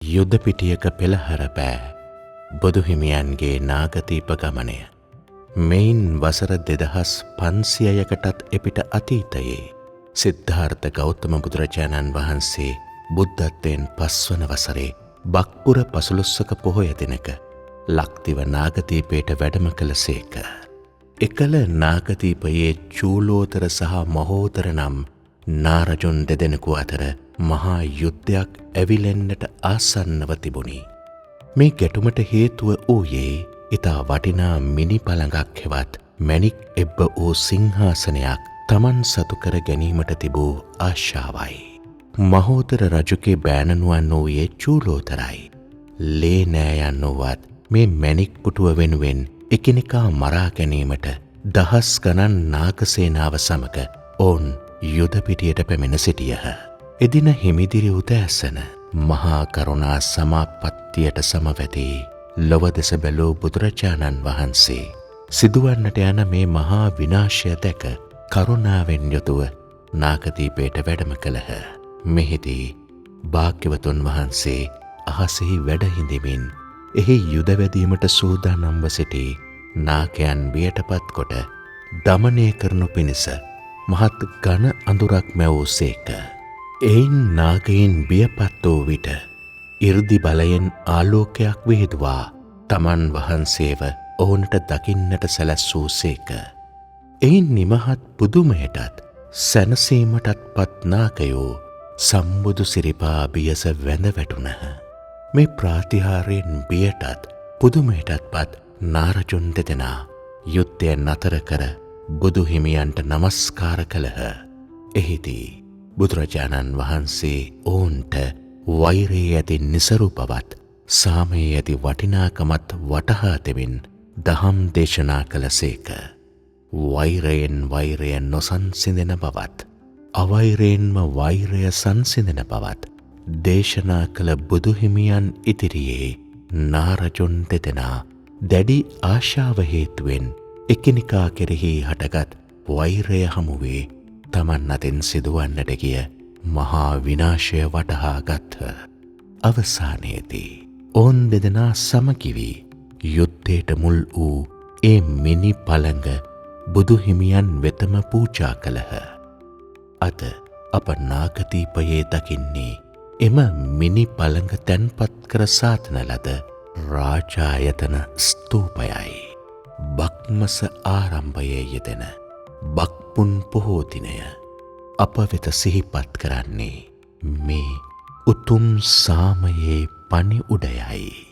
යුද පිටියක පෙළහර පෑ බුදුහිමියන්ගේ නාගදීප ගමනය. මෙයින් වසර 2500කටත් එපිට අතීතයේ සිද්ධාර්ථ ගෞතම බුදුරජාණන් වහන්සේ බුද්ධත්වයෙන් 5 වන වසරේ බක්පුර 15ක පොහොය දිනක ලක්දිව නාගදීපයට වැඩම කළසේක. එකල නාගදීපයේ චූලෝතර සහ මහෝදර නම් නාරජුන් දෙදෙනෙකු අතර මහා යුද්ධයක් ඇවිලෙන්නට ආසන්නව තිබුණි. මේ ගැටුමට හේතුව වූයේ ඉතා වටිනා මිනි පළඟක් හෙවත් මැණික් එබ්බ වූ සිංහාසනයක් තමන් සතු කර ගැනීමට තිබූ ආශාවයි. මහෝදර රජුගේ බෑණනුවන් වූයේ චූලෝතරයි. ලේ නෑයන් වුවත් මේ මැණික් පුටුව වෙනුවෙන් එකිනෙකා මරා ගැනීමට දහස් ගණන් නාගසේනාව සමග ඔවුන් යුද පිටියට පැමිණ සිටියහ. එදින හිමිදිරි උදෑසන මහා කරුණා සමාපත්තියට සමවැදී ලොව දෙස බැලූ බුදුරජාණන් වහන්සේ සිදුවන්නට යන මේ මහා විනාශය දැක කරුණාවෙන් යුතුව නාගදීපයට වැඩම කළහ. මෙහිදී භාග්‍යවතුන් වහන්සේ අහසෙහි වැඩහිඳිමින් එහි යුද වැදීමට සූදානම්ව සිටි නාගයන් බියටපත් කොට දමනය කරනු පිණිස මහත් ඝන අඳුරක් මැවූසේක. එයින් නාගයින් බියපත් වූ විට 이르දි බලයෙන් ආලෝකයක් විහිදුවා තමන් වහන්සේව ඔවුන්ට දකින්නට සැලැස්සූසේක. එයින් නිමහත් පුදුමයටත් සැනසීමටත් පත් නාගයෝ සම්බුදු සිරිපා බියස වැඳ වැටුණහ. මේ ප්‍රාතිහාර්යයෙන් බියටත් පුදුමයටත් පත් නාරජුන් දෙදෙනා යුද්ධය නතර කර බුදු හිමියන්ට නමස්කාර කළහ. එහිදී බුදුරජාණන් වහන්සේ ඔවුන්ට වෛරයේ ඇති නිසරු බවත් සාමයේ ඇති වටිනාකමත් වටහා දෙමින් දහම් දේශනා කළසේක. වෛරයෙන් වෛරය නොසන්සිඳෙන බවත් අවෛරයෙන්ම වෛරය සංසිඳෙන බවත් දේශනා කළ බුදුහිමියන් ඉදිරියේ නාරජුන් දෙදෙනා දැඩි ආශාව හේතුවෙන් එකිනෙකා කෙරෙහි හටගත් වෛරය හමුවේ තමන් අතින් සිදුවන්නට ගිය මහා විනාශය වටහා ගත්හ. අවසානයේදී ඔවුන් දෙදෙනා සමගි යුද්ධයට මුල් වූ ඒ මිනි පළඟ බුදුහිමියන් වෙතම පූජා කළහ. අද අප නාගදීපයේ දකින්නේ එම මිනි පළඟ තැන්පත් කර සාතන ලද රාජායතන ස්තූපයයි. බක්මස ආරම්භයේ යෙදෙන බක්පුන් පොහෝ දිනය අප වෙත සිහිපත් කරන්නේ මේ උතුම් සාමයේ පණි උඩයයි.